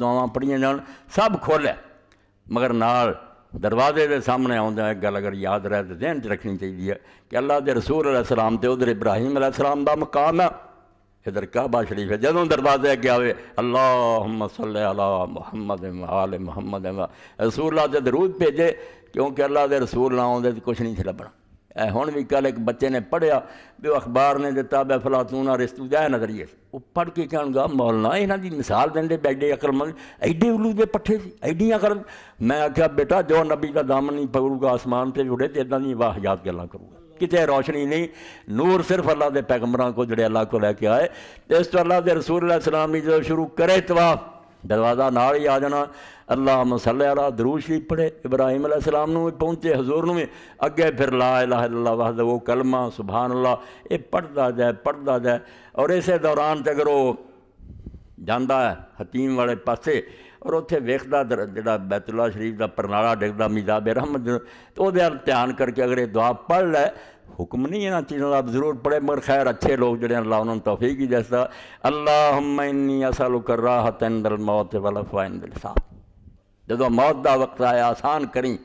دعاواں پڑھیاں جان سب کھول ہے، مگر نال دروازے دے سامنے آਉਂਦਾ ایک گل اگر یاد رہے تو ذہن چ رکھنی چاہیے کہ اللہ دے رسول علیہ السلام تے ادھر ابراہیم علیہ السلام دا مقام ہے، ادھر کعبہ شریف ہے۔ جدوں دروازے اگے آوے اللہم صلی علی محمد آل محمد، رسول اللہ تے درود بھیجے، کیونکہ اللہ دے رسول نہ آؤندے تو کچھ نہیں سی لبنا۔ ہن بھی کل ایک بچے نے پڑھیا بھی اخبار نے دتا بے فلاطون رستو جائے نظریے، وہ پڑھ کے کہن گا مولانا یہاں دی مثال دیں بیڈے عقل مند ایڈے الو دے پٹھے سی ایڈیاں عقل۔ میں آخیا بیٹا جو نبی کا دامن نہیں پکڑوں گا آسمان سے اڑے تو ادا دی واہیات گلاں کروں گا، کتے روشنی نہیں، نور صرف اللہ دے پیغمبراں کو جڑے اللہ کو لے کے آئے۔ اس تو اللہ دے رسول علیہ السلام بھی جو شروع کرے طواف دروازہ نال ہی آ جانا، اللہم صلی علی درود شریف پڑھے، ابراہیم علیہ السلام نو بھی پہنچے، حضور نو بھی اگے، پھر لا الہ الا اللہ وحدہ وہ کلمہ سبحان اللہ یہ پڑھتا جائے۔ اور اسی دوران اگر وہ جانا ہے حتیم والے پاسے اور اتنے ویکھدا جڑا بیت اللہ شریف دا پرنالا ڈگدا میزاب رحمت، تو وہ دھیان کر کے اگر یہ دعا پڑھ لے، حکم نہیں یہاں چیزوں کا ضرور پڑھے، مگر خیر اچھے لوگ جڑے اللہ انہوں نے توفیق ہی جیسا اللہم انی اسألک الراحۃ عند الموت والعفو عند الحساب، جدو موت دا وقت آیا آسان کریں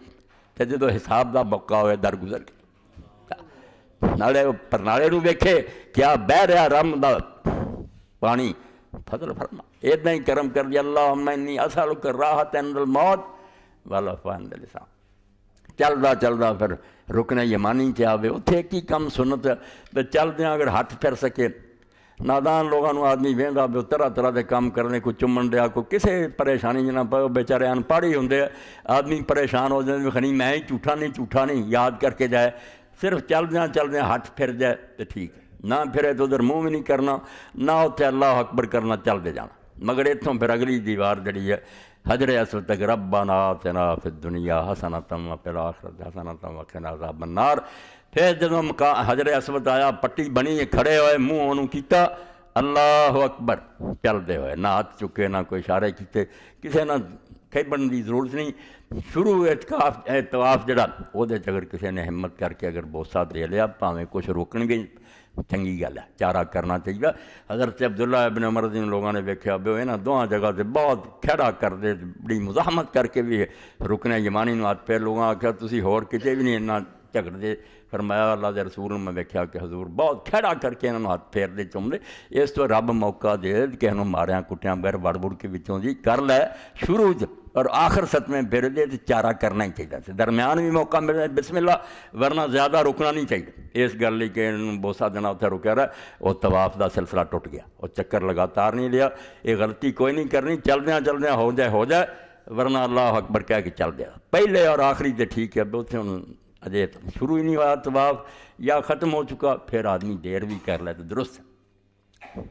تو جدو حساب دا موقع ہوئے درگزر نالے پرنالے نو ویکھے کیا بہ رہا رم دا پانی، فضل فرما اتنا ہی کرم کر دیا اللہم انی اسألک الراحۃ عند الموت والعفو عند الحساب۔ چلدا پھر رکن یمانی چ آوے اتنے کی کم سنت تو چلدیاں اگر ہاتھ پھر سکے، نادان لوگوں آدمی وہدا بھی طرح طرح کے کام کرنے، کوئی چومن دیا کوئی کسی پریشانی جنہ پہ بیچارے انپڑھ ہی ہوں، آدمی پریشان ہو جائے کھنی میں ہی جھوٹا نہیں یاد کر کے جائے، صرف چلدیاں ہاتھ پھر جائے تو ٹھیک ہے، نہ پھرے تو ادھر منہ بھی نہیں کرنا، نہ اتنے اللہ اکبر کرنا، چلتے جانا۔ مگر اتوں پھر اگلی دیوار جڑی ہے حجر اسود تک ربنا آتنا فی الدنیا حسنۃ وفی الآخرۃ حسنۃ وقنا عذاب النار۔ پھر جدوں حجر اسود آیا پٹی بنی کھڑے ہوئے منہ انہوں کیتا اللہ اکبر چلتے ہوئے، نہ ہاتھ چکے نہ کوئی اشارے کیتے، کسی نہ کھیبن کی ضرورت نہیں۔ شروع طواف جڑا وہ اگر کسی نے ہمت کر کے اگر بوسہ دے لیا پاویں کچھ روکن گے چنگی گل ہے، چارہ کرنا چاہیے۔ حضرت عبداللہ ابن عمر دن لوگوں نے ویکھیا بھی انہاں دونوں جگہ سے بہت کھڑا کر دے، بڑی مزاحمت کر کے بھی رکن یمانی نو ہاتھ پھیر، لوگوں آخیا تسی ہور کتے بھی نہیں اتنا جھگڑ دے، فرمایا اللہ دے رسول میں ویکھیا کہ حضور بہت کھڑا کر کے انہوں ہاتھ پھیر دے چومدے، اس تو رب موقع دے کہ انہوں ماریاں کٹیاں بغیر وڑ وڑ کے وچوں جی کر لے شروع اور آخر ستمیں پھر دے تو چارہ کرنا ہی چاہیے، درمیان بھی موقع مل جائے بسم اللہ، ورنہ زیادہ رکنا نہیں چاہیے۔ اس گل لی کہ بوسہ دینا اتنے رکیا رہا، وہ طواف دا سلسلہ ٹوٹ گیا، وہ چکر لگاتار نہیں لیا، یہ غلطی کوئی نہیں کرنی، چلدیاں ہو جائے ورنہ اللہ اکبر کہہ کے چل دیا، پہلے اور آخری تے ٹھیک ہے، اتنے اجے شروع ہی نہیں ہوا طواف یا ختم ہو چکا، پھر آدمی دیر بھی کر لے تو درست ہے۔